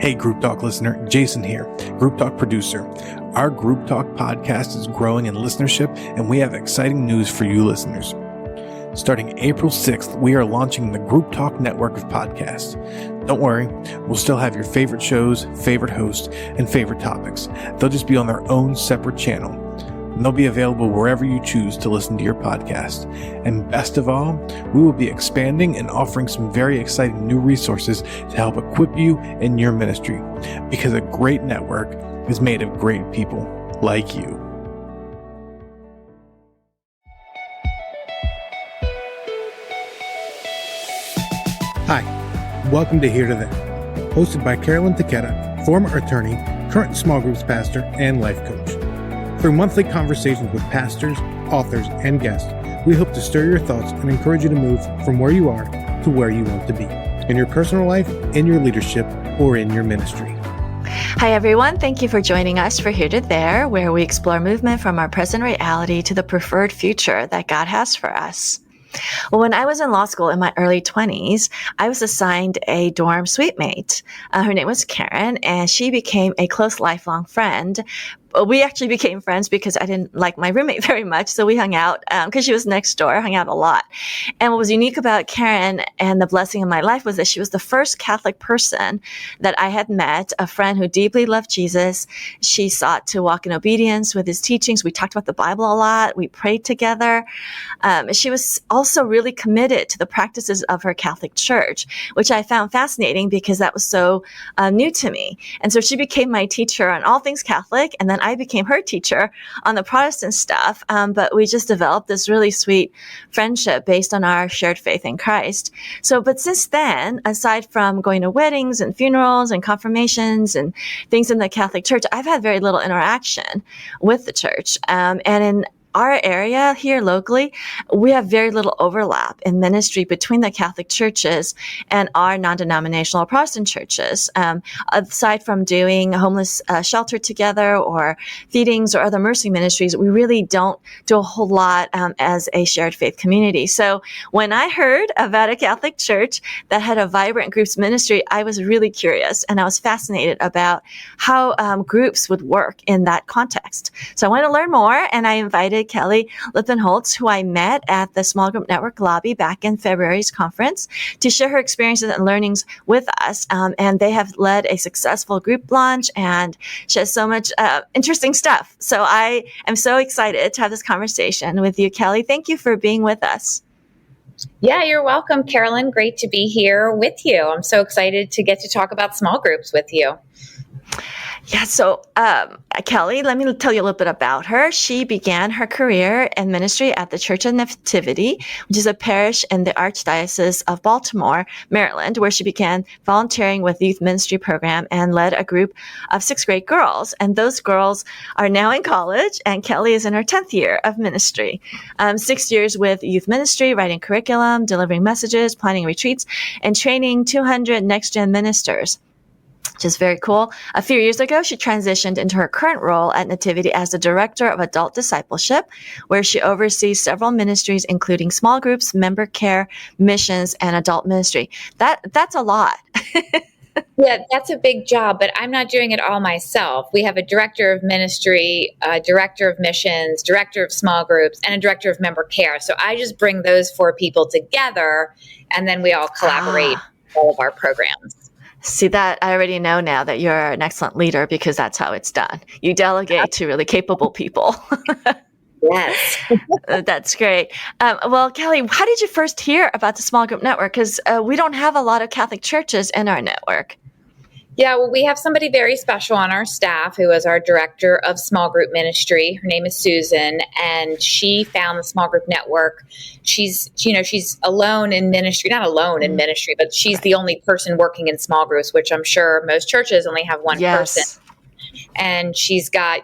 Hey, Group Talk listener, Jason here, Group Talk producer. Our Group Talk podcast is growing in listenership, and we have exciting news for you listeners. Starting April 6th, we are launching the Group Talk network of podcasts. Don't worry, we'll still have your favorite shows, favorite hosts, and favorite topics. They'll just be on their own separate channel. And they'll be available wherever you choose to listen to your podcast. And best of all, we will be expanding and offering some very exciting new resources to help equip you in your ministry. Because a great network is made of great people like you. Hi, welcome to Here to There, hosted by Carolyn Taketa, former attorney, current small groups pastor, and life coach. Through monthly conversations with pastors, authors, and guests, we hope to stir your thoughts and encourage you to move from where you are to where you want to be, in your personal life, in your leadership, or in your ministry. Hi, everyone. Thank you for joining us for Here to There, where we explore movement from our present reality to the preferred future that God has for us. Well, when I was in law school in my early 20s, I was assigned a dorm suite mate. Her name was Karen, and she became a close lifelong friend. We actually became friends because I didn't like my roommate very much, so we hung out because she was next door, hung out a lot. And what was unique about Karen and the blessing in my life was that she was the first Catholic person that I had met, a friend who deeply loved Jesus. She sought to walk in obedience with his teachings. We talked about the Bible a lot. We prayed together. She was also really committed to the practices of her Catholic church, which I found fascinating because that was so new to me. And so she became my teacher on all things Catholic, and then I became her teacher on the Protestant stuff, but we just developed this really sweet friendship based on our shared faith in Christ. But since then, aside from going to weddings and funerals and confirmations and things in the Catholic Church, I've had very little interaction with the church. And in our area here locally, we have very little overlap in ministry between the Catholic churches and our non-denominational Protestant churches. Aside from doing homeless shelter together or feedings or other mercy ministries, we really don't do a whole lot as a shared faith community. So when I heard about a Catholic church that had a vibrant groups ministry, I was really curious and I was fascinated about how groups would work in that context. So I wanted to learn more, and I invited Kelly Lippenholtz, who I met at the Small Group Network lobby back in February's conference, to share her experiences and learnings with us. And they have led a successful group launch, and she has so much interesting stuff. So I am so excited to have this conversation with you, Kelly. Thank you for being with us. Yeah, you're welcome, Carolyn. Great to be here with you. I'm so excited to get to talk about small groups with you. Yeah, so Kelly, let me tell you a little bit about her. She began her career in ministry at the Church of Nativity, which is a parish in the Archdiocese of Baltimore, Maryland, where she began volunteering with the youth ministry program and led a group of 6th grade girls. And those girls are now in college, and Kelly is in her 10th year of ministry. 6 years with youth ministry, writing curriculum, delivering messages, planning retreats, and training 200 next-gen ministers, which is very cool. A few years ago, she transitioned into her current role at Nativity as the Director of Adult Discipleship, where she oversees several ministries, including small groups, member care, missions, and adult ministry. That's a lot. Yeah, that's a big job, but I'm not doing it all myself. We have a director of ministry, a director of missions, director of small groups, and a director of member care. So I just bring those 4 people together, and then we all collaborate all of our programs. See, that I already know now that you're an excellent leader, because that's how it's done. You delegate to really capable people. Yes. That's great. Well, Kelly, how did you first hear about the Small Group Network? Because we don't have a lot of Catholic churches in our network. Yeah, well, we have somebody very special on our staff who is our director of small group ministry. Her name is Susan, and she found the Small Group Network. She's alone in ministry, not alone in ministry, but she's the only person working in small groups, which I'm sure most churches only have one person. And she's got,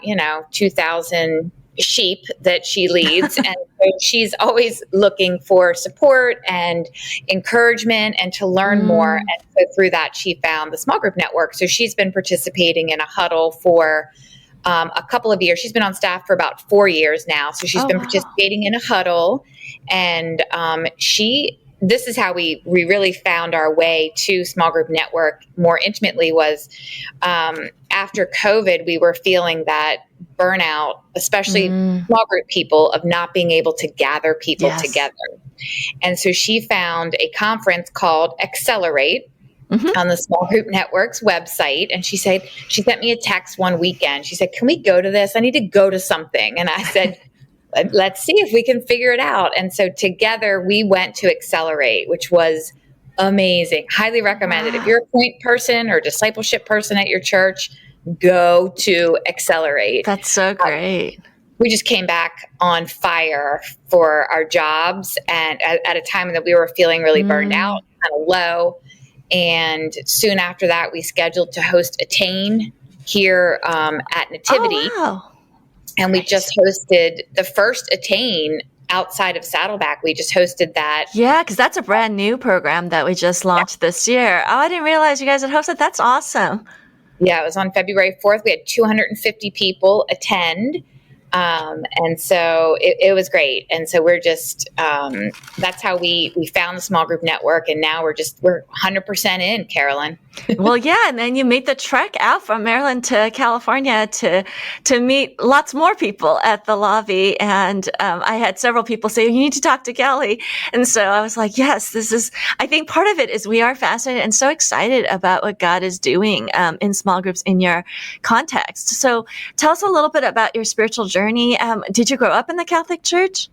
2,000 sheep that she leads. And so she's always looking for support and encouragement and to learn more. And so through that, she found the Small Group Network. So she's been participating in a huddle for a couple of years. She's been on staff for about 4 years now. So she's been participating in a huddle, and she this is how we really found our way to small group network more intimately was after COVID, we were feeling that burnout, especially small group people, of not being able to gather people together. And so she found a conference called Accelerate on the Small Group Network's website. And she sent me a text one weekend. She said, "Can we go to this? I need to go to something." And I said, "Let's see if we can figure it out." And so together we went to Accelerate, which was amazing. Highly recommended. If you're a point person or discipleship person at your church, go to Accelerate. That's so great. We just came back on fire for our jobs, and at a time that we were feeling really burned out, kind of low. And soon after that, we scheduled to host Attain here at Nativity. Oh, wow. And we just hosted the first Attain outside of Saddleback. We just hosted that. Yeah, because that's a brand new program that we just launched this year. Oh, I didn't realize you guys had hosted. That's awesome. Yeah, it was on February 4th. We had 250 people attend. And so it was great. And so we're just, that's how we found the small group network. And now we're 100% in, Carolyn. Well, yeah. And then you made the trek out from Maryland to California to meet lots more people at the lobby. And, I had several people say, "You need to talk to Kelly." And so I was like, yes, I think part of it is we are fascinated and so excited about what God is doing, in small groups in your context. So tell us a little bit about your spiritual journey. Did you grow up in the Catholic Church?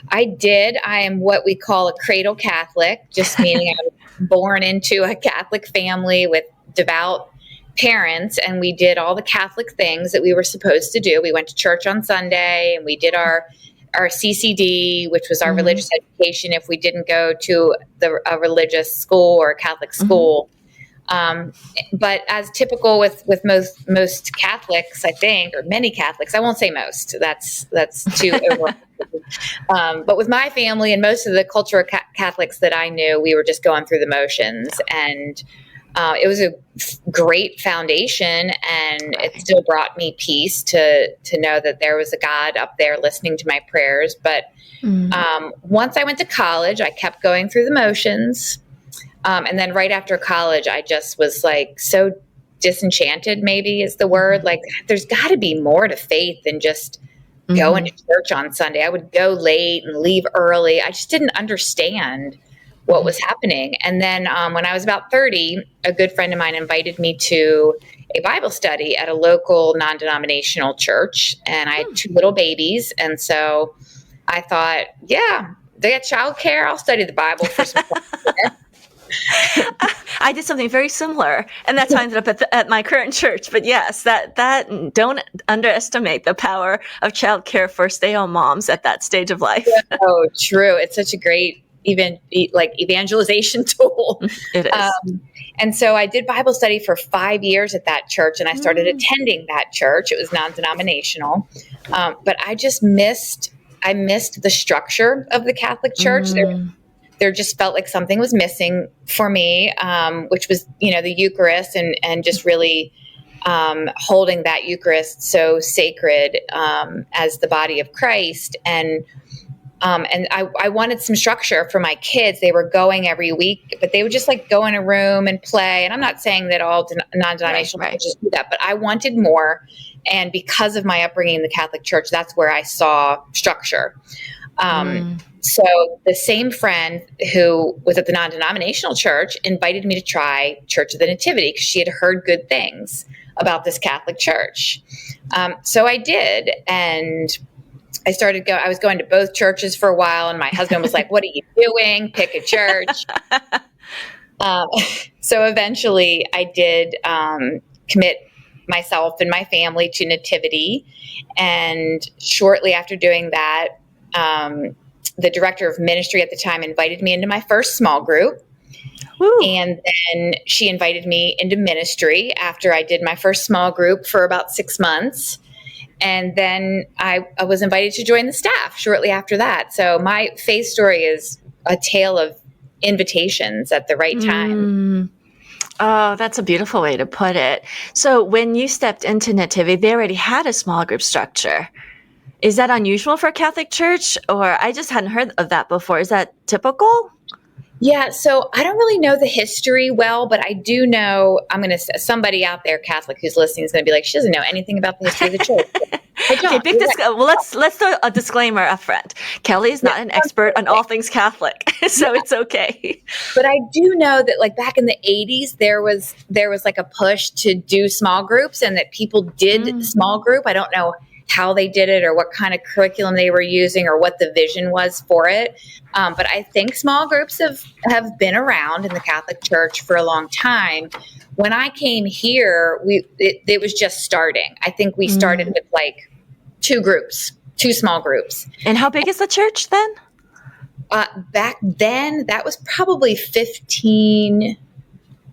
I did. I am what we call a cradle Catholic, just meaning I was born into a Catholic family with devout parents, and we did all the Catholic things that we were supposed to do. We went to church on Sunday, and we did our CCD, which was our religious education if we didn't go to a religious school or a Catholic school. But as typical with most Catholics, I think, or many Catholics, I won't say most, that's too over. But with my family and most of the cultural Catholics that I knew, we were just going through the motions, and it was a great foundation, and it still brought me peace to know that there was a God up there listening to my prayers. But once I went to college, I kept going through the motions. And then right after college, I just was like so disenchanted, maybe is the word. Like, there's got to be more to faith than just going to church on Sunday. I would go late and leave early. I just didn't understand what was happening. And then when I was about 30, a good friend of mine invited me to a Bible study at a local non-denominational church. And I had two little babies. And so I thought, yeah, they got childcare. I'll study the Bible for some time. I did something very similar, and that's how I ended up at my current church. But yes, that don't underestimate the power of childcare for stay-at-home moms at that stage of life. Oh, true. It's such a great evangelization tool. It is. And so I did Bible study for 5 years at that church, and I started attending that church. It was non-denominational, but I missed the structure of the Catholic Church. There just felt like something was missing for me, which was, the Eucharist and just really holding that Eucharist so sacred as the body of Christ. And I wanted some structure for my kids. They were going every week, but they would just go in a room and play. And I'm not saying that all non-denominational churches do that, but I wanted more. And because of my upbringing in the Catholic Church, that's where I saw structure. So the same friend who was at the non-denominational church invited me to try Church of the Nativity because she had heard good things about this Catholic church. So I did, and I was going to both churches for a while, and my husband was like, "What are you doing? Pick a church." So eventually I did commit myself and my family to Nativity. And shortly after doing that, the director of ministry at the time invited me into my first small group. Woo. And then she invited me into ministry after I did my first small group for about 6 months. And then I was invited to join the staff shortly after that. So my faith story is a tale of invitations at the right time. Oh, that's a beautiful way to put it. So when you stepped into Nativity, they already had a small group structure. Is that unusual for a Catholic church? Or I just hadn't heard of that before. Is that typical? Yeah, so I don't really know the history well, but I do know, somebody out there, Catholic, who's listening is going to be like, she doesn't know anything about the history of the church. I don't. Okay, well, let's throw a disclaimer up front. Kelly is not an expert on all things Catholic, so it's okay. But I do know that like back in the 80s, there was like a push to do small groups, and that people did small group. I don't know how they did it or what kind of curriculum they were using or what the vision was for it. But I think small groups have been around in the Catholic Church for a long time. When I came here, it was just starting. I think we started with like two small groups. And how big is the church then? Back then, that was probably 15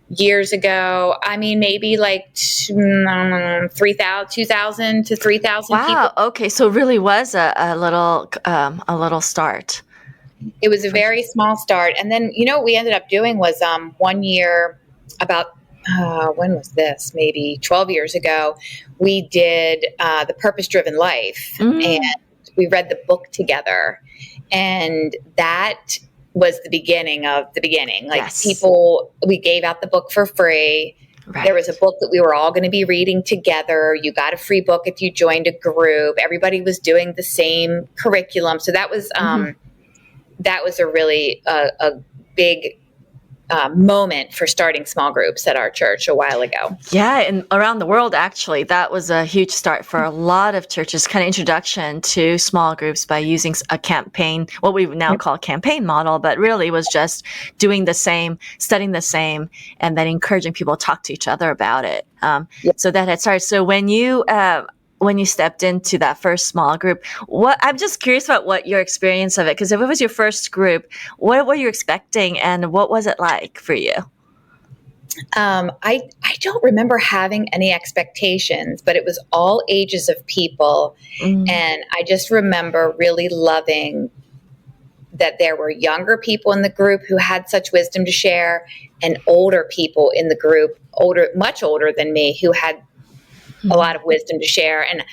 years ago. I mean, maybe like 2,000 to 3,000 people. Wow. Okay. So it really was a little start. It was a very small start. And then, what we ended up doing was 1 year, about when was this? Maybe 12 years ago, we did The Purpose-Driven Life. And we read the book together. And that was the beginning of the beginning. Like we gave out the book for free. Right. There was a book that we were all going to be reading together. You got a free book if you joined a group. Everybody was doing the same curriculum. So that was a really a big moment for starting small groups at our church a while ago. Yeah, and around the world, actually, that was a huge start for a lot of churches, kind of introduction to small groups by using a campaign, what we now call a campaign model, but really was just doing the same, studying the same, and then encouraging people to talk to each other about it. So that had started. So when you stepped into that first small group, I'm just curious about what your experience of it, because if it was your first group, what were you expecting and what was it like for you? I don't remember having any expectations, but it was all ages of people. And I just remember really loving that there were younger people in the group who had such wisdom to share, and older people in the group, much older than me, who had a lot of wisdom to share. And,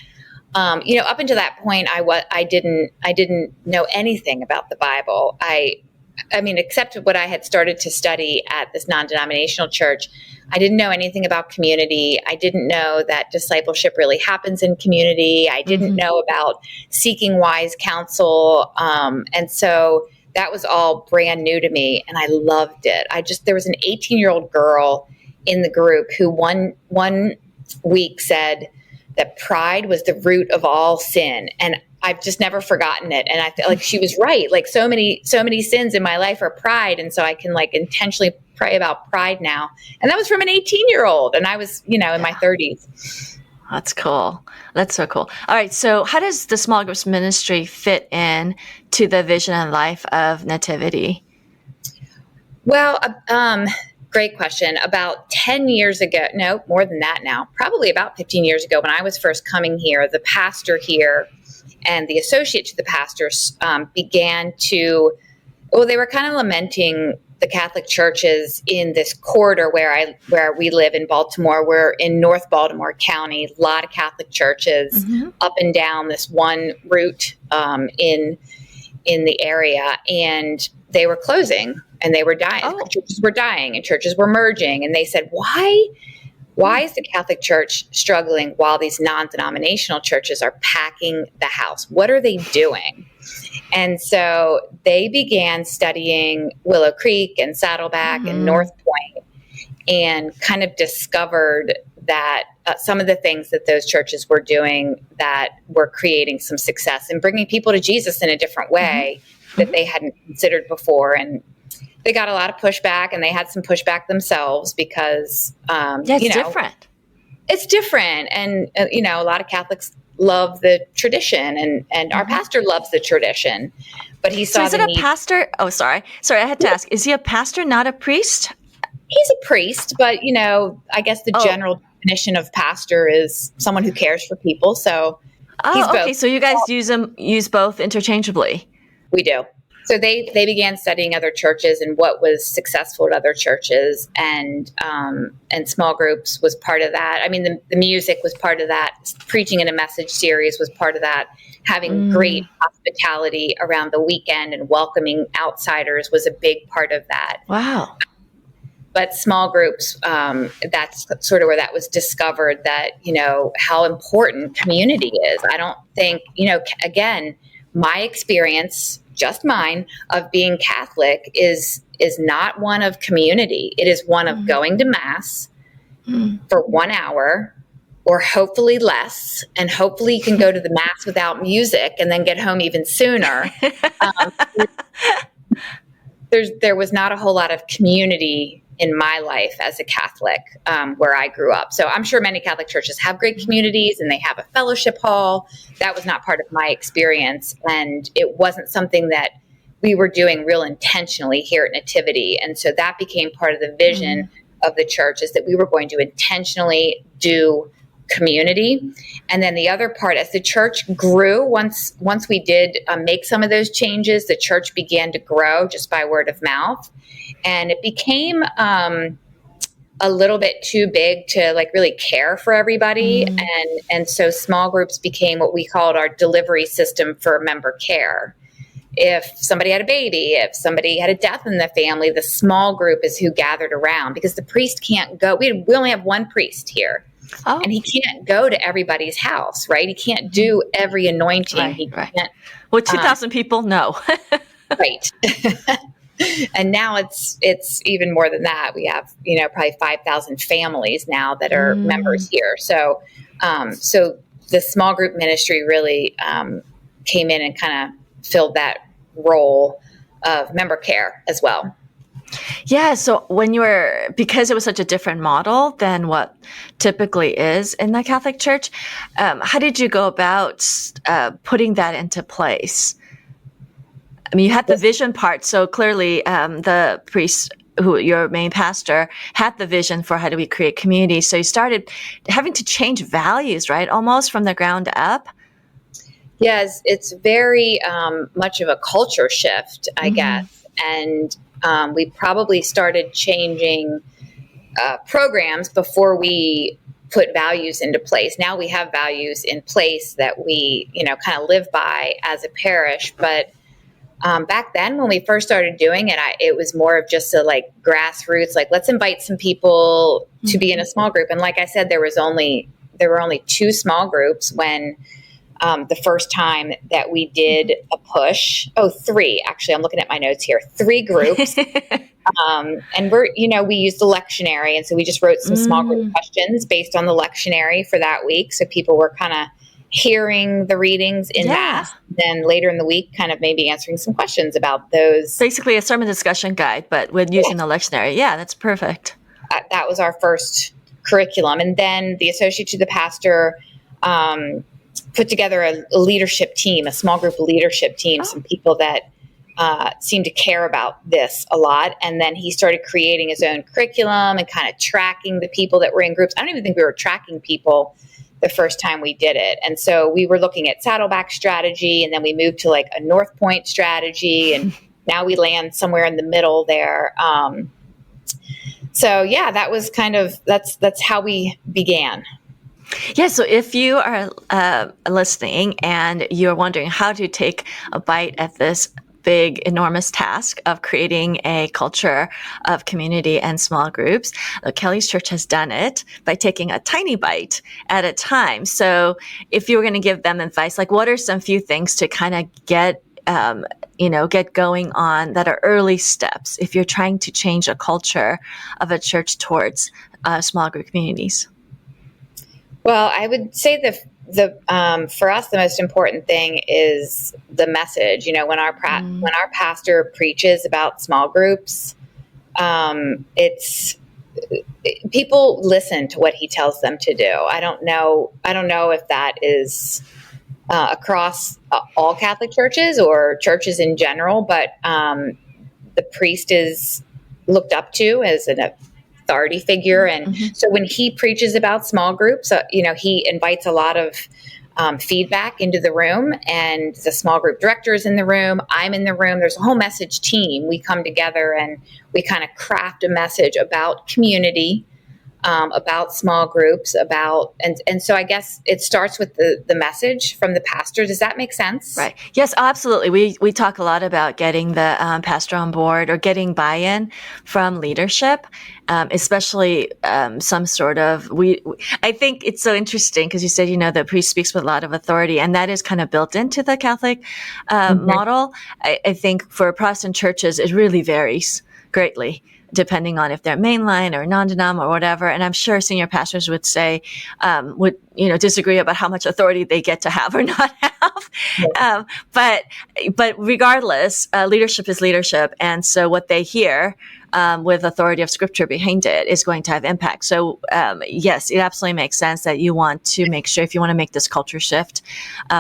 up until that point, I didn't know anything about the Bible. I mean, except what I had started to study at this non-denominational church, I didn't know anything about community. I didn't know that discipleship really happens in community. I didn't know about seeking wise counsel. And so that was all brand new to me, and I loved it. There was an 18-year-old girl in the group who one week said that pride was the root of all sin, and I've just never forgotten it. And I feel like she was right. Like so many sins in my life are pride, and so I can like intentionally pray about pride now. And that was from an 18-year-old, and I was in my 30s. That's cool. That's so cool. All right, so how does the small groups ministry fit in to the vision and life of Nativity? Well, great question. About 10 years ago, no, more than that now, probably about 15 years ago when I was first coming here, the pastor here and the associate to the pastor began to, they were kind of lamenting the Catholic churches in this corridor where we live in Baltimore. We're in North Baltimore County, a lot of Catholic churches up and down this one route in the area, and they were closing. And they were dying. Churches were dying, and churches were merging. And they said, why is the Catholic Church struggling while these non-denominational churches are packing the house? What are they doing? And so they began studying Willow Creek and Saddleback and North Point, and kind of discovered that some of the things that those churches were doing that were creating some success and bringing people to Jesus in a different way that they hadn't considered before. And they got a lot of pushback, and they had some pushback themselves because, it's different. It's different. And, a lot of Catholics love the tradition, and our pastor loves the tradition, but he saw So is it a pastor? Oh, sorry, I had to ask, is he a pastor, not a priest? He's a priest, but, I guess the general definition of pastor is someone who cares for people. So he's both. Okay. So you guys use both interchangeably. We do. So they began studying other churches and what was successful at other churches, and small groups was part of that. I mean, the music was part of that. Preaching in a message series was part of that. Having great hospitality around the weekend and welcoming outsiders was a big part of that. Wow. But small groups, that's sort of where that was discovered, that, how important community is. I don't think, again, my experience, just mine, of being Catholic is not one of community. It is one of going to Mass for 1 hour, or hopefully less, and hopefully you can go to the Mass without music and then get home even sooner. There was not a whole lot of community in my life as a Catholic, where I grew up. So I'm sure many Catholic churches have great communities and they have a fellowship hall. That was not part of my experience. And it wasn't something that we were doing real intentionally here at Nativity. And so that became part of the vision of the church, is that we were going to intentionally do community. And then the other part, as the church grew, once we did make some of those changes, the church began to grow just by word of mouth. And it became a little bit too big to really care for everybody. And so small groups became what we called our delivery system for member care. If somebody had a baby, if somebody had a death in the family, the small group is who gathered around, because the priest can't go. We only have one priest here. Oh. And he can't go to everybody's house, right? He can't do every anointing. Right, he right. can't. Well, 2,000 people, no. Right. And now it's even more than that. We have, probably 5,000 families now that are members here. So the small group ministry really came in and kind of filled that role of member care as well. Yeah. So because it was such a different model than what typically is in the Catholic Church, how did you go about putting that into place? I mean, you had the vision part. So clearly the priest, your main pastor, had the vision for how do we create community. So you started having to change values, right? Almost from the ground up. Yes, it's very much of a culture shift, I guess. And we probably started changing programs before we put values into place. Now we have values in place that we, kind of live by as a parish. But back then, when we first started doing it, it was more of just a grassroots, let's invite some people to be in a small group. And like I said, there were only 2 small groups when the first time that we did a push. 3, actually, I'm looking at my notes here, 3 groups. And we used the lectionary. And so we just wrote some small group questions based on the lectionary for that week. So people were kind of hearing the readings in Mass. Then later in the week, kind of maybe answering some questions about those. Basically a sermon discussion guide, but with using the lectionary. Yeah, that's perfect. That was our first curriculum. And then the associate to the pastor put together a leadership team, a small group leadership team, some people that seemed to care about this a lot. And then he started creating his own curriculum and kind of tracking the people that were in groups. I don't even think we were tracking people the first time we did it. And so we were looking at Saddleback strategy, and then we moved to a North Point strategy, and now we land somewhere in the middle there. So yeah, that was that's how we began. Yeah, so if you are listening and you're wondering how to take a bite at this big, enormous task of creating a culture of community and small groups, Kelly's church has done it by taking a tiny bite at a time. So if you were going to give them advice, what are some few things to kind of get going on that are early steps if you're trying to change a culture of a church towards small group communities? Well, I would say for us, the most important thing is the message. When our pastor preaches about small groups, people listen to what he tells them to do. I don't know if that is across all Catholic churches or churches in general, but the priest is looked up to as an authority figure. And so when he preaches about small groups, he invites a lot of feedback into the room, and the small group director is in the room. I'm in the room. There's a whole message team. We come together and we kind of craft a message about community, about small groups, and so I guess it starts with the message from the pastor. Does that make sense? Right. Yes, absolutely. We talk a lot about getting the pastor on board or getting buy-in from leadership, especially some sort of, I think it's so interesting because you said, the priest speaks with a lot of authority, and that is kind of built into the Catholic model. I think for Protestant churches, it really varies greatly, depending on if they're mainline or non-denom or whatever. And I'm sure senior pastors would say, disagree about how much authority they get to have or not have. But regardless, leadership is leadership. And so what they hear with authority of scripture behind it is going to have impact. So yes, it absolutely makes sense that you want to make sure, if you want to make this culture shift,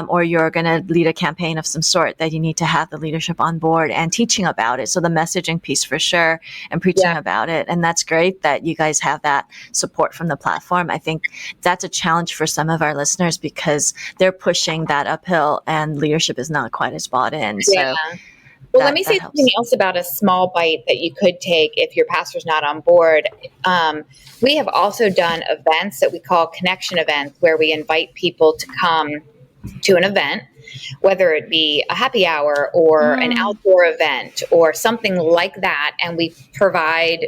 or you're going to lead a campaign of some sort, that you need to have the leadership on board and teaching about it. So the messaging piece for sure, and preaching about it. And that's great that you guys have that support from the platform. I think that's a challenge for some of our listeners because they're pushing that uphill and leadership is not quite as bought in. So well, let me say something else about a small bite that you could take if your pastor's not on board. We have also done events that we call connection events, where we invite people to come to an event, whether it be a happy hour or an outdoor event or something like that. And we provide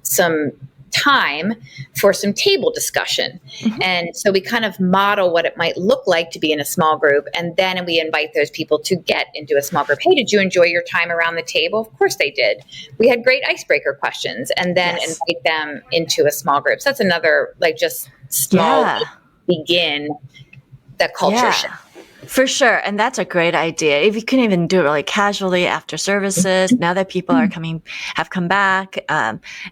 some time for some table discussion. And so we kind of model what it might look like to be in a small group. And then we invite those people to get into a small group. Hey, did you enjoy your time around the table? Of course they did. We had great icebreaker questions, and then invite them into a small group. So that's another, just small begin the culture shift. For sure. And that's a great idea. If you can even do it really casually after services, now that people have come back,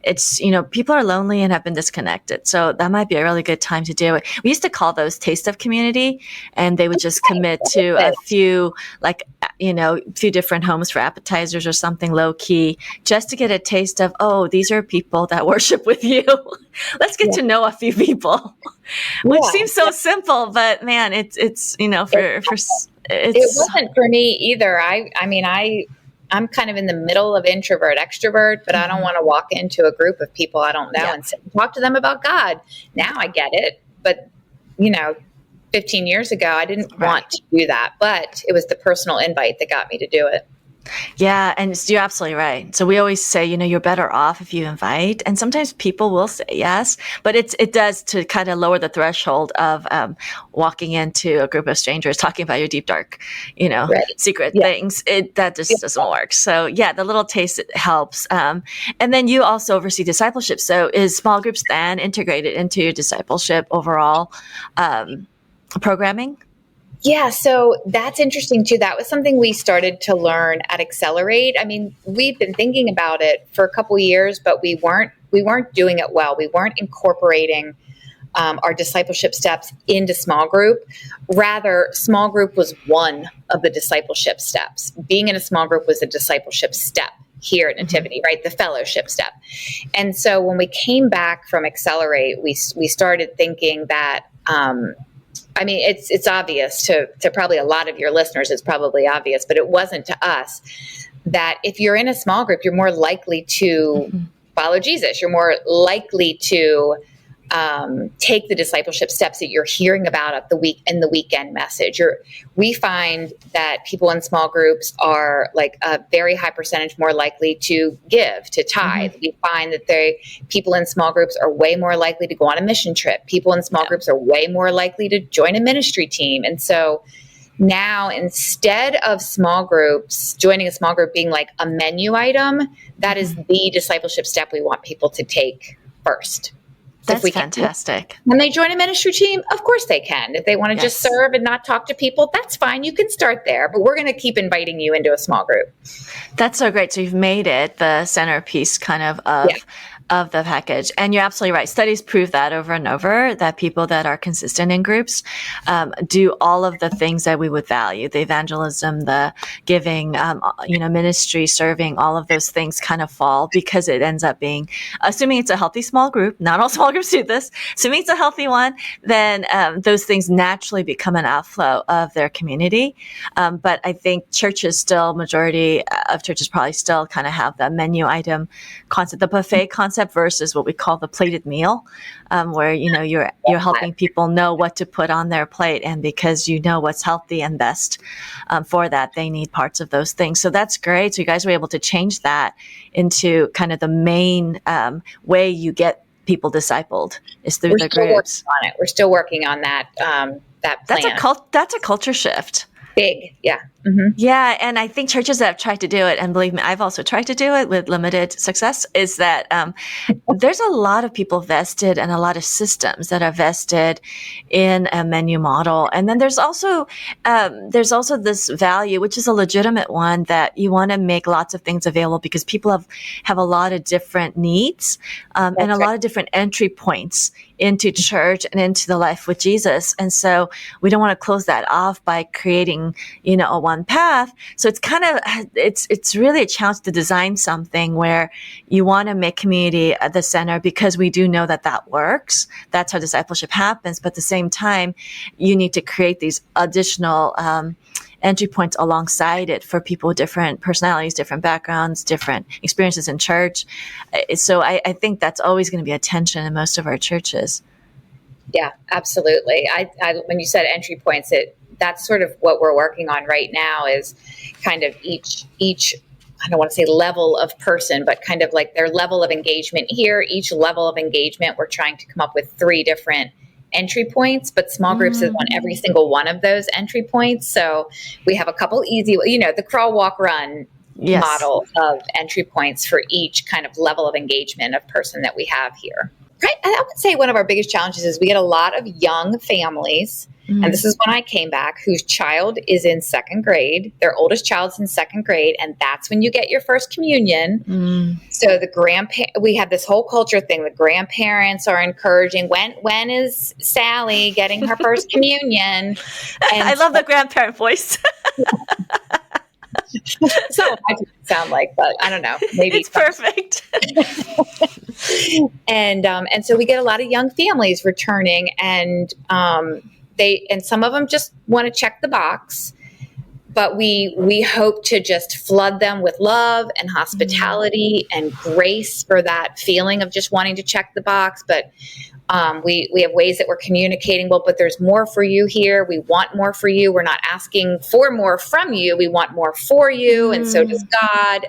it's, people are lonely and have been disconnected. So that might be a really good time to do it. We used to call those taste of community, and they would just commit to a few, few different homes for appetizers or something low key, just to get a taste of, oh, these are people that worship with you. Let's get to know a few people, which seems so simple, but man, it wasn't for me either. I'm kind of in the middle of introvert, extrovert, but I don't want to walk into a group of people I don't know and sit and talk to them about God. Now I get it. But, 15 years ago, I didn't want to do that, but it was the personal invite that got me to do it. Yeah, and you're absolutely right. So we always say, you're better off if you invite, and sometimes people will say yes, but it does to kind of lower the threshold of walking into a group of strangers talking about your deep, dark, secret things. That just doesn't work. So the little taste helps. And then you also oversee discipleship. So is small groups then integrated into your discipleship overall programming? Yeah, so that's interesting too. That was something we started to learn at Accelerate. I mean, we've been thinking about it for a couple of years, but we weren't doing it well. We weren't incorporating our discipleship steps into small group. Rather, small group was one of the discipleship steps. Being in a small group was a discipleship step here at Nativity, right? The fellowship step. And so when we came back from Accelerate, we started thinking that it's obvious to probably a lot of your listeners, it's probably obvious, but it wasn't to us, that if you're in a small group, you're more likely to follow Jesus. You're more likely to take the discipleship steps that you're hearing about at in the weekend message. We find that people in small groups are like a very high percentage more likely to give, to tithe. We find that people in small groups are way more likely to go on a mission trip. People in small groups are way more likely to join a ministry team. And so now, instead of joining a small group being like a menu item, that is the discipleship step we want people to take first. That's fantastic. When they join a ministry team, of course they can. If they want to just serve and not talk to people, that's fine. You can start there, but we're going to keep inviting you into a small group. That's so great. So you've made it the centerpiece kind of of the package. And you're absolutely right. Studies prove that over and over, that people that are consistent in groups do all of the things that we would value: the evangelism, the giving, ministry, serving. All of those things kind of fall because it ends up being, assuming it's a healthy small group. Not all small groups do this. Assuming it's a healthy one, then those things naturally become an outflow of their community. But I think churches still, majority of churches probably still kind of have the menu item concept, the buffet concept, versus what we call the plated meal, where you're helping people know what to put on their plate, and because you know what's healthy and best for that, they need parts of those things. So that's great. So you guys were able to change that into kind of the main way you get people discipled is through the groups. We're still working on that. That plan. That's a culture shift. Big, yeah. Mm-hmm. Yeah, and I think churches that have tried to do it, and believe me, I've also tried to do it with limited success, is that there's a lot of people vested and a lot of systems that are vested in a menu model. And then there's also this value, which is a legitimate one, that you want to make lots of things available because people have a lot of different needs and a lot of different entry points into church and into the life with Jesus. And so we don't want to close that off by creating, a one path. So it's kind of, it's really a challenge to design something where you want to make community at the center, because we do know that works. That's how discipleship happens. But at the same time, you need to create these additional entry points alongside it for people with different personalities, different backgrounds, different experiences in church. So I think that's always going to be a tension in most of our churches. Yeah, absolutely. I when you said entry points, that's sort of what we're working on right now, is kind of each I don't want to say level of person, but kind of like their level of engagement here. Each level of engagement, we're trying to come up with 3 different entry points, but small groups is on every single one of those entry points. So we have a couple easy, the crawl, walk, run model of entry points for each kind of level of engagement of person that we have here. Right. And I would say one of our biggest challenges is we get a lot of young families. And this is when I came back, whose child is in 2nd grade. Their oldest child's in 2nd grade. And that's when you get your first communion. So we have this whole culture thing. The grandparents are encouraging, when is Sally getting her first communion? And I love the grandparent voice. So I sound like, but I don't know. Maybe it's perfect. And so we get a lot of young families returning, and some of them just want to check the box, but we hope to just flood them with love and hospitality and grace for that feeling of just wanting to check the box. But we have ways that we're communicating, but there's more for you here. We want more for you. We're not asking for more from you. We want more for you. And so does God.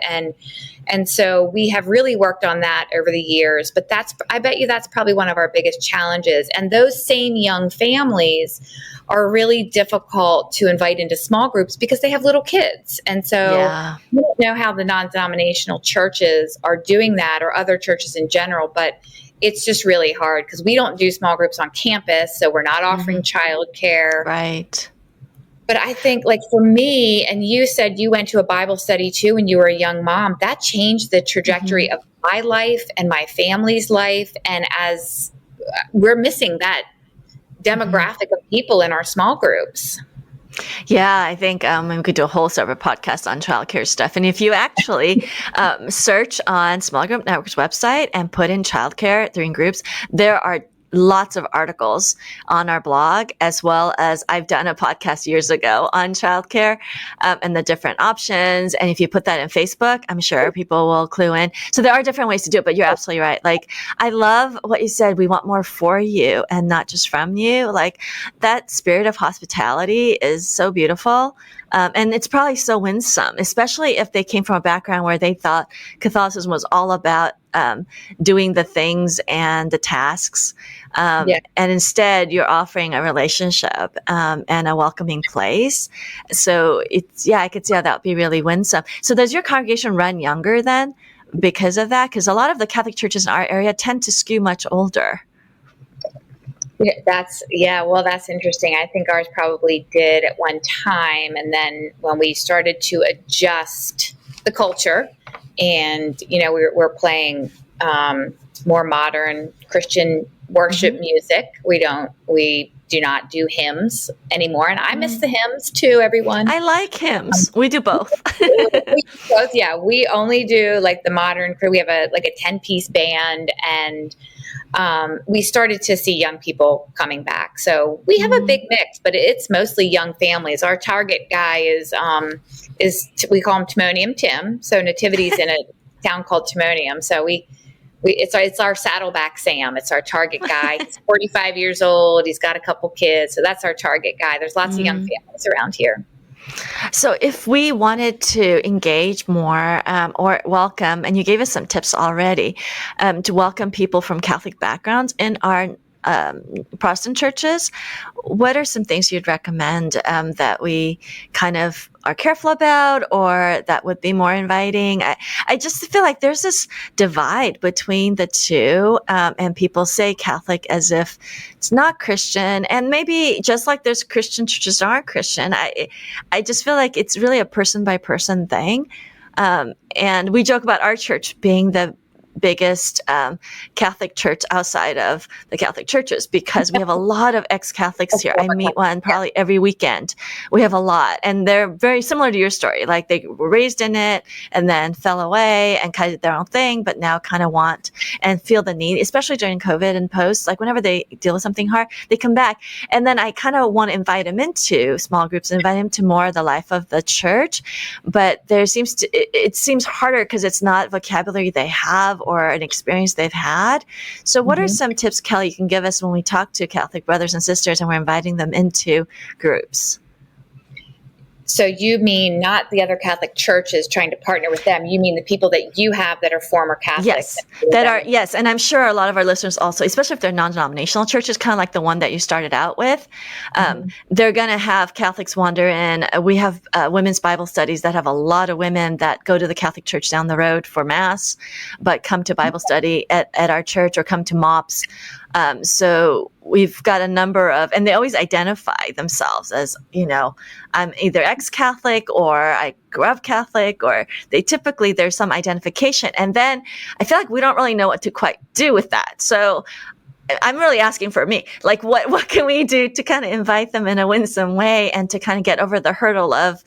And so we have really worked on that over the years, but I bet you that's probably one of our biggest challenges. And those same young families are really difficult to invite into small groups because they have little kids. And so we don't know how the non-denominational churches are doing that, or other churches in general, but it's just really hard because we don't do small groups on campus. So we're not offering childcare. Right. But I think, like, for me, and you said you went to a Bible study too when you were a young mom, that changed the trajectory of my life and my family's life. And as we're missing that demographic of people in our small groups. Yeah, I think we could do a whole separate podcast on childcare stuff. And if you actually search on Small Group Network's website and put in childcare 3 groups, there are lots of articles on our blog, as well as I've done a podcast years ago on childcare and the different options. And if you put that in Facebook, I'm sure people will clue in. So there are different ways to do it, but you're absolutely right. Like, I love what you said. We want more for you and not just from you. Like, that spirit of hospitality is so beautiful. And it's probably so winsome, especially if they came from a background where they thought Catholicism was all about doing the things and the tasks. And instead you're offering a relationship and a welcoming place. So I could see how that would be really winsome. So does your congregation run younger then because of that? Because a lot of the Catholic churches in our area tend to skew much older. That's interesting. I think ours probably did at one time. And then when we started to adjust the culture and, we're playing more modern Christian worship music. We do not do hymns anymore. And I miss the hymns too, everyone. I like hymns. We do both. Yeah, we only do like the modern. We have a 10-piece band, and we started to see young people coming back. So we have a big mix, but it's mostly young families. Our target guy is we call him Timonium Tim. So Nativity's in a town called Timonium. So it's our Saddleback Sam. It's our target guy. He's 45 years old. He's got a couple kids. So that's our target guy. There's lots of young families around here. So if we wanted to engage more or welcome, and you gave us some tips already, to welcome people from Catholic backgrounds in our Protestant churches, what are some things you'd recommend that we kind of are careful about, or that would be more inviting? I just feel like there's this divide between the two, and people say Catholic as if it's not Christian, and maybe just like there's Christian churches that aren't Christian. I just feel like it's really a person by person thing, and we joke about our church being the biggest Catholic church outside of the Catholic churches, because we have a lot of ex-Catholics here. I meet one probably every weekend. We have a lot, and they're very similar to your story. Like they were raised in it and then fell away and kind of did their own thing, but now kind of want and feel the need, especially during COVID and post, like whenever they deal with something hard, they come back. And then I kind of want to invite them into small groups, invite them to more of the life of the church. But it seems harder because it's not vocabulary they have or an experience they've had. So what are some tips, Kelly, you can give us when we talk to Catholic brothers and sisters and we're inviting them into groups? So you mean not the other Catholic churches trying to partner with them. You mean the people that you have that are former Catholics. Yes. And I'm sure a lot of our listeners also, especially if they're non-denominational churches, kind of like the one that you started out with, they're going to have Catholics wander in. We have women's Bible studies that have a lot of women that go to the Catholic church down the road for Mass, but come to Bible study at our church or come to MOPS. So we've got a number of, and they always identify themselves as, I'm either ex-Catholic or I grew up Catholic, or there's some identification. And then I feel like we don't really know what to quite do with that. So I'm really asking for me, like what can we do to kind of invite them in a winsome way and to kind of get over the hurdle of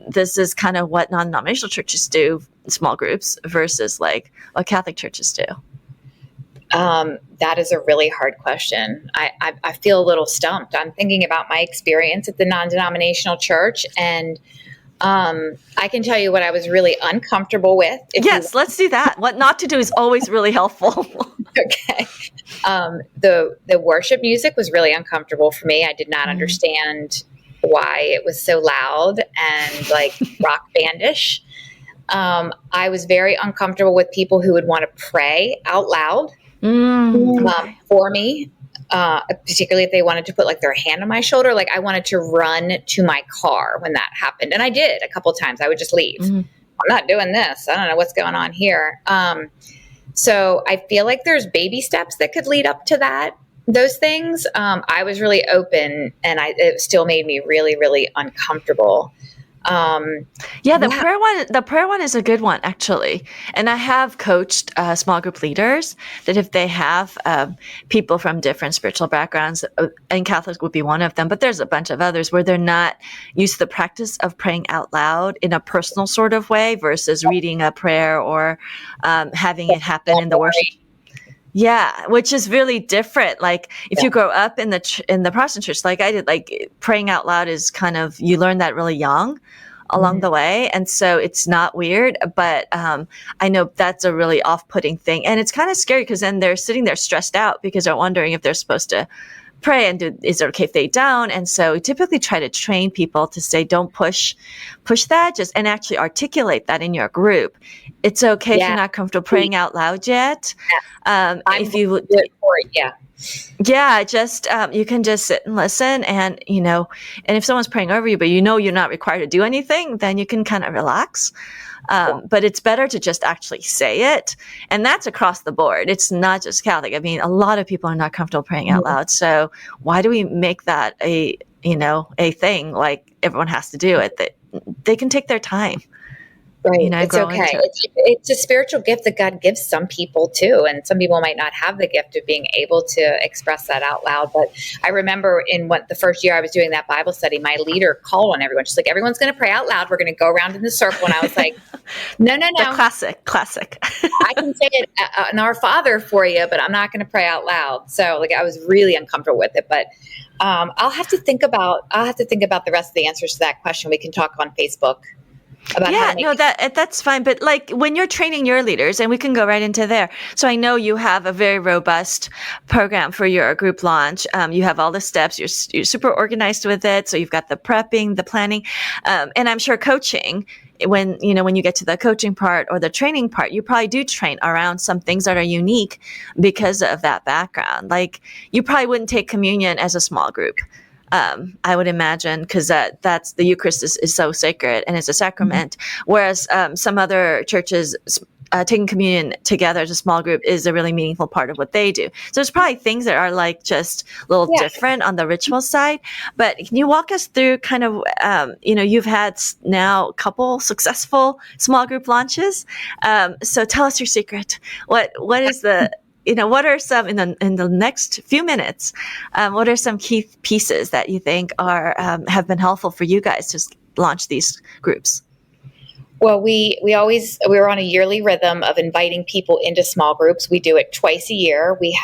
this is kind of what non-denominational churches do, small groups, versus like what Catholic churches do? That is a really hard question. I feel a little stumped. I'm thinking about my experience at the non-denominational church, and I can tell you what I was really uncomfortable with. Yes, let's do that. What not to do is always really helpful. Okay. The worship music was really uncomfortable for me. I did not understand why it was so loud and like rock bandish. I was very uncomfortable with people who would want to pray out loud. For me, particularly if they wanted to put like their hand on my shoulder. Like I wanted to run to my car when that happened. And I did a couple times. I would just leave. I'm not doing this. I don't know what's going on here. So I feel like there's baby steps that could lead up to those things. I was really open, and it still made me really, really uncomfortable. The prayer one is a good one, actually. And I have coached small group leaders that if they have people from different spiritual backgrounds, and Catholics would be one of them, but there's a bunch of others where they're not used to the practice of praying out loud in a personal sort of way versus reading a prayer or having it happen in the worship. Yeah, which is really different. Like if you grow up in the Protestant church, like I did, like praying out loud is kind of, you learn that really young along the way. And so it's not weird, but I know that's a really off-putting thing. And it's kind of scary because then they're sitting there stressed out because they're wondering if they're supposed to pray and is it okay if they don't? And so we typically try to train people to say, don't push that, and actually articulate that in your group. It's okay if you're not comfortable praying out loud yet. If you do it for it, just you can just sit and listen, and and if someone's praying over you, but you're not required to do anything, then you can kind of relax. But it's better to just actually say it, and that's across the board. It's not just Catholic. I mean, a lot of people are not comfortable praying out loud. So why do we make that a thing? Like everyone has to do it. That they can take their time. Right. It's grow okay. into. It's a spiritual gift that God gives some people too. And some people might not have the gift of being able to express that out loud. But I remember the first year I was doing that Bible study, my leader called on everyone. She's like, everyone's going to pray out loud. We're going to go around in the circle. And I was like, no. The classic. I can say it in Our Father for you, but I'm not going to pray out loud. So like, I was really uncomfortable with it, but I'll have to think about the rest of the answers to that question. We can talk on Facebook. That's fine. But like when you're training your leaders, and we can go right into there. So I know you have a very robust program for your group launch. You have all the steps. You're super organized with it. So you've got the prepping, the planning, and I'm sure coaching. When you get to the coaching part or the training part, you probably do train around some things that are unique because of that background. Like you probably wouldn't take communion as a small group. I would imagine, because that's the Eucharist is so sacred and it's a sacrament. Mm-hmm. Whereas some other churches, taking communion together as a small group is a really meaningful part of what they do. So there's probably things that are like just a little different on the ritual side. But can you walk us through kind of, you've had now a couple successful small group launches. So tell us your secret. What is the what are some in the next few minutes? What are some key pieces that you think have been helpful for you guys to launch these groups? Well, we were on a yearly rhythm of inviting people into small groups. We do it twice a year. We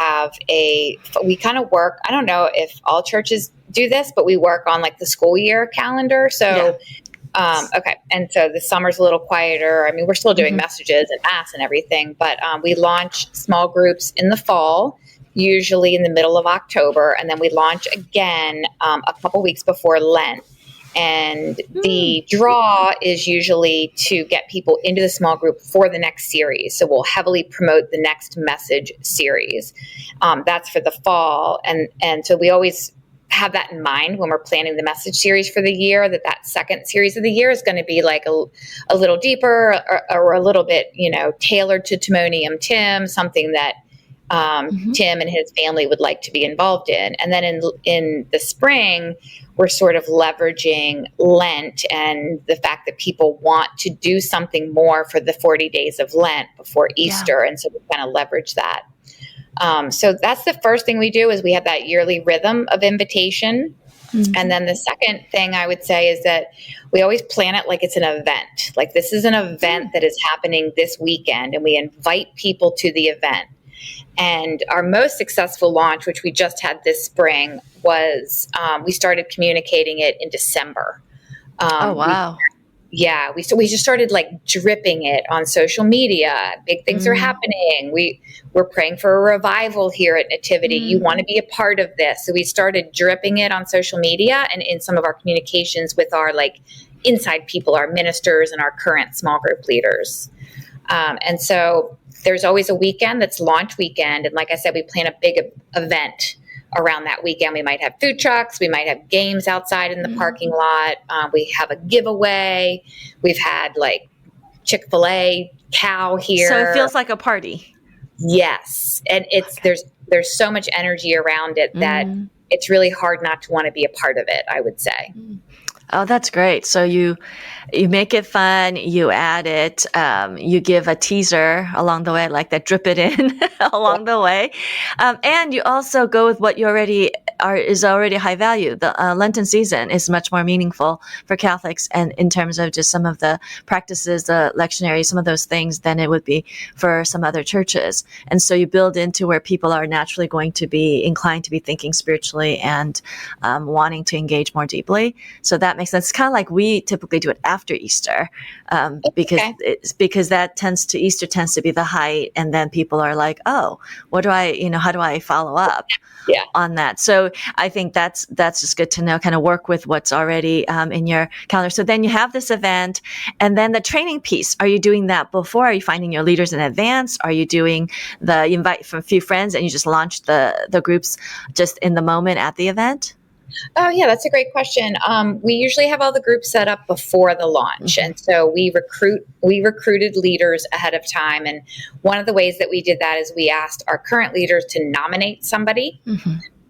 kind of work. I don't know if all churches do this, but we work on like the school year calendar. So. Yeah. Okay. And so the summer's a little quieter. I mean, we're still doing messages and mass and everything, but we launch small groups in the fall, usually in the middle of October. And then we launch again a couple weeks before Lent. And the draw is usually to get people into the small group for the next series. So we'll heavily promote the next message series. That's for the fall. And so we always have that in mind when we're planning the message series for the year, that second series of the year is going to be like a little deeper or a little bit, tailored to Timonium Tim, something that Tim and his family would like to be involved in. And then in the spring, we're sort of leveraging Lent and the fact that people want to do something more for the 40 days of Lent before Easter. Yeah. And so we kind of leverage that. So that's the first thing we do is we have that yearly rhythm of invitation. Mm-hmm. And then the second thing I would say is that we always plan it like it's an event. Like this is an event that is happening this weekend, and we invite people to the event. And our most successful launch, which we just had this spring, was we started communicating it in December. Oh, wow. We just started like dripping it on social media. Big things are happening. We're praying for a revival here at Nativity. You want to be a part of this. So we started dripping it on social media and in some of our communications with our like inside people, our ministers and our current small group leaders. And so there's always a weekend that's launch weekend. And like I said, we plan a big event around that weekend. We might have food trucks. We might have games outside in the parking lot. We have a giveaway. We've had like Chick-fil-A cow here. So it feels like a party. Yes. And there's so much energy around it that it's really hard not to want to be a part of it, I would say. Oh, that's great. So you make it fun, you add it, you give a teaser along the way, like that, drip it in along the way. And you also go with what you is already high value. The Lenten season is much more meaningful for Catholics, and in terms of just some of the practices, the lectionary, some of those things, than it would be for some other churches. And so you build into where people are naturally going to be inclined to be thinking spiritually and wanting to engage more deeply. So that makes sense. It's kind of like we typically do it after Easter, because Easter tends to be the height, and then people are like, oh, how do I follow up on that? So I think that's just good to know, kind of work with what's already in your calendar. So then you have this event, and then the training piece. Are you doing that before? Are you finding your leaders in advance? Are you doing you invite from a few friends and you just launch the groups just in the moment at the event? Oh, yeah, that's a great question. We usually have all the groups set up before the launch. And so we recruited leaders ahead of time. And one of the ways that we did that is we asked our current leaders to nominate somebody.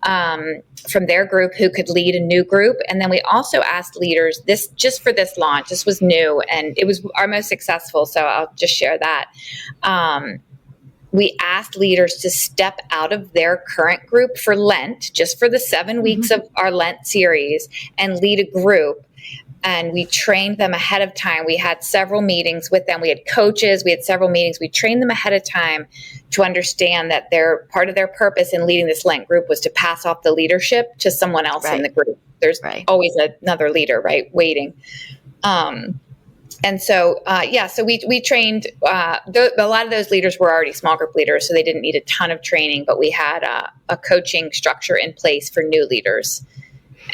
from their group who could lead a new group. And then we also asked leaders this just for this launch. This was new and it was our most successful. So I'll just share that. We asked leaders to step out of their current group for Lent, just for the 7 weeks of our Lent series, and lead a group. And we trained them ahead of time. We had several meetings with them. We had coaches. We had several meetings. We trained them ahead of time to understand that part of their purpose in leading this Lent group was to pass off the leadership to someone else in the group. There's always another leader, right, waiting. And so, so we trained, a lot of those leaders were already small group leaders, so they didn't need a ton of training, but we had a coaching structure in place for new leaders.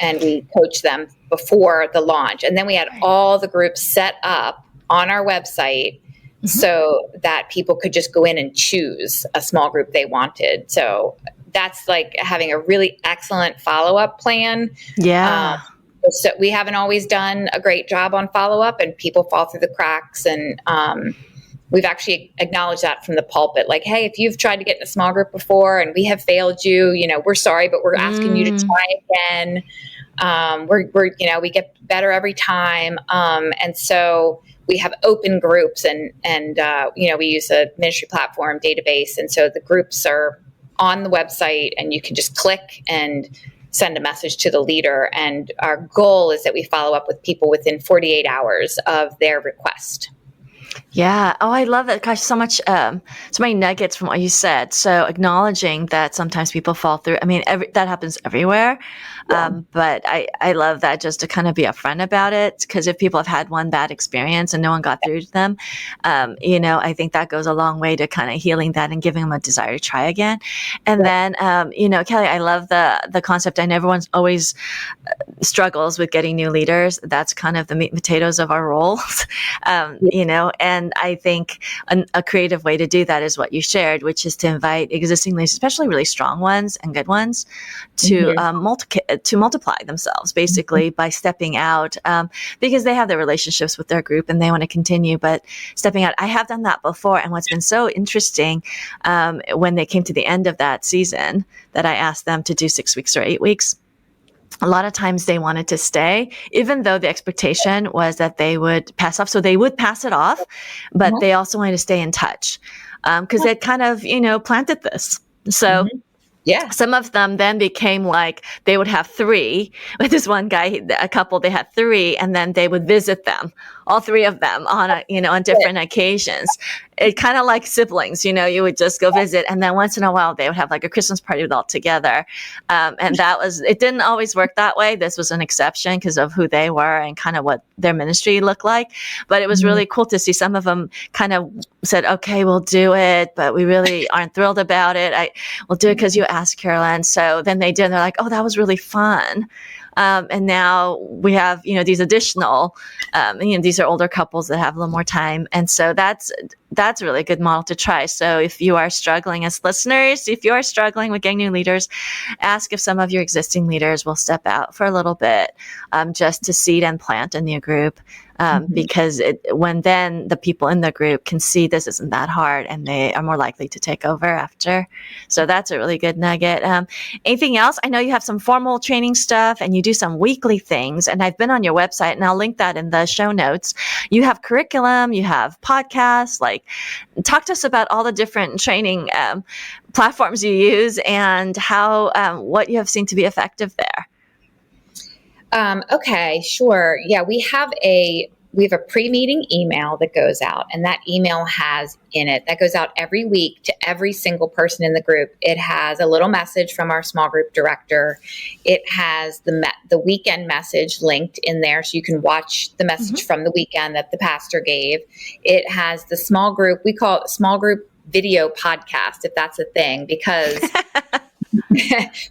And we coached them before the launch. And then we had all the groups set up on our website so that people could just go in and choose a small group they wanted. So that's like having a really excellent follow-up plan. Yeah. So we haven't always done a great job on follow-up, and people fall through the cracks. And we've actually acknowledged that from the pulpit. Like, hey, if you've tried to get in a small group before and we have failed you, we're sorry, but we're asking you to try again. We get better every time. And so we have open groups and we use a ministry platform database. And so the groups are on the website and you can just click and send a message to the leader. And our goal is that we follow up with people within 48 hours of their request. Yeah. Oh, I love that. Gosh, so many nuggets from what you said. So acknowledging that sometimes people fall through. I mean, that happens everywhere. Yeah. But I love that, just to kind of be upfront about it. Because if people have had one bad experience and no one got through to them, I think that goes a long way to kind of healing that and giving them a desire to try again. And then, Kelly, I love the concept. I know everyone's always struggles with getting new leaders. That's kind of the meat and potatoes of our roles, and I think a creative way to do that is what you shared, which is to invite existing leaders, especially really strong ones and good ones, to to multiply themselves basically by stepping out, because they have their relationships with their group and they want to continue, but stepping out. I have done that before. And what's been so interesting, when they came to the end of that season that I asked them to do 6 weeks or 8 weeks, a lot of times they wanted to stay, even though the expectation was that they would pass off. So they would pass it off, but they also wanted to stay in touch, because they'd kind of, planted this. So some of them then became like, they would have 3 with this one guy, a couple, they had 3, and then they would visit them, all 3 of them on different occasions. It kind of like siblings, you would just go visit. And then once in a while they would have like a Christmas party all together. And it didn't always work that way. This was an exception because of who they were and kind of what their ministry looked like. But it was really cool to see some of them kind of said, okay, we'll do it, but we really aren't thrilled about it. We'll do it because you asked, Carolyn. So then they did, and they're like, oh, that was really fun. And now we have, these additional, these are older couples that have a little more time. And so that's a really good model to try. So if you are struggling as listeners, if you are struggling with getting new leaders, ask if some of your existing leaders will step out for a little bit, just to seed and plant a new group. Because when then the people in the group can see this isn't that hard, and they are more likely to take over after. So that's a really good nugget. Anything else? I know you have some formal training stuff and you do some weekly things, and I've been on your website and I'll link that in the show notes. You have curriculum, you have podcasts, talk to us about all the different training platforms you use and how, what you have seen to be effective there. Okay, sure. Yeah, we have a pre-meeting email that goes out, and that email has in it, that goes out every week to every single person in the group. It has a little message from our small group director. It has the weekend message linked in there, so you can watch the message from the weekend that the pastor gave. It has the small group, we call it small group video podcast, if that's a thing, because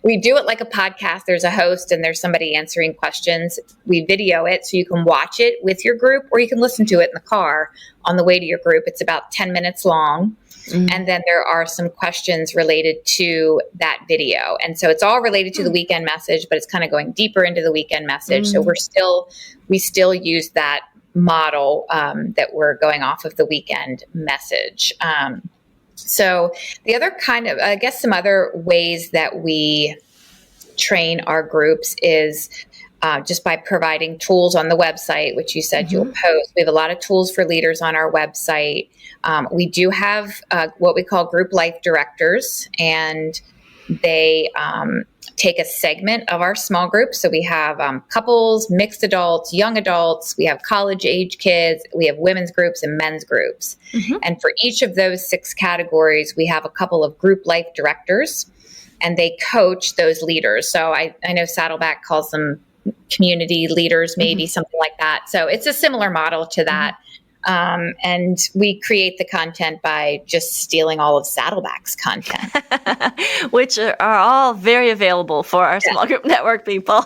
we do it like a podcast. There's a host and there's somebody answering questions. We video it so you can watch it with your group, or you can listen to it in the car on the way to your group. It's about 10 minutes long. And then there are some questions related to that video. And so it's all related to the weekend message, but it's kind of going deeper into the weekend message. So we still use that model, that we're going off of the weekend message. So the other kind of, I guess, some other ways that we train our groups is just by providing tools on the website, which you said you'll post. We have a lot of tools for leaders on our website. We do have what we call group life directors, and they take a segment of our small group. So we have couples, mixed adults, young adults, we have college age kids, we have women's groups and men's groups. And for each of those 6 categories, we have a couple of group life directors, and they coach those leaders. So I know Saddleback calls them community leaders, maybe something like that. So it's a similar model to that. And we create the content by just stealing all of Saddleback's content, which are all very available for our small group network people.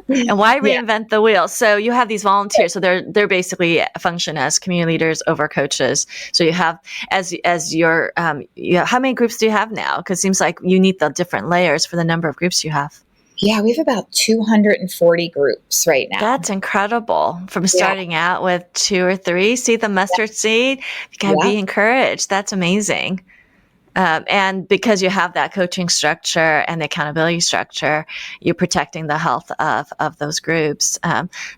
And why reinvent the wheel? So you have these volunteers. So they're basically function as community leaders over coaches. So you have as your how many groups do you have now? Because it seems like you need the different layers for the number of groups you have. Yeah, we have about 240 groups right now. That's incredible. From starting out with 2 or 3, see the mustard seed. You got to be encouraged. That's amazing. And because you have that coaching structure and the accountability structure, you're protecting the health of those groups.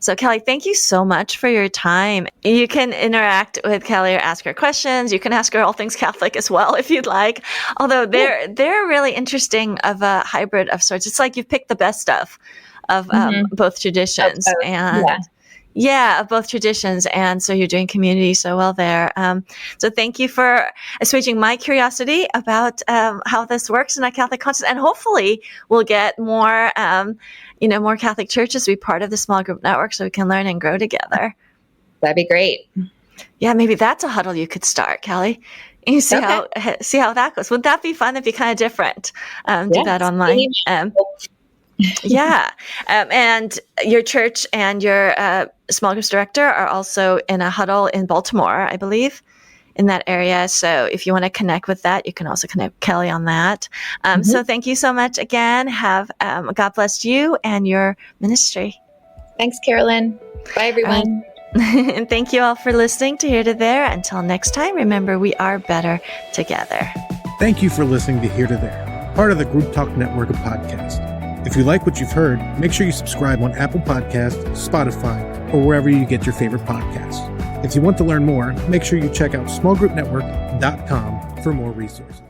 So Kelly, thank you so much for your time. You can interact with Kelly or ask her questions. You can ask her all things Catholic as well, if you'd like. Although they're really interesting of a hybrid of sorts. It's like you've picked the best of both traditions of both traditions. And so you're doing community so well there. So thank you for assuaging my curiosity about how this works in a Catholic conscience. And hopefully we'll get more, more Catholic churches to be part of the small group network so we can learn and grow together. That'd be great. Yeah, maybe that's a huddle you could start, Kelly. You see how that goes. Wouldn't that be fun? That'd be kind of different. Do that online. And your church and your small groups director are also in a huddle in Baltimore, I believe, in that area. So if you want to connect with that, you can also connect with Kelly on that. So thank you so much again. Have God bless you and your ministry. Thanks, Carolyn. Bye, everyone. And thank you all for listening to Here to There. Until next time, remember, we are better together. Thank you for listening to Here to There, part of the Group Talk network of podcasts. If you like what you've heard, make sure you subscribe on Apple Podcasts, Spotify, or wherever you get your favorite podcasts. If you want to learn more, make sure you check out smallgroupnetwork.com for more resources.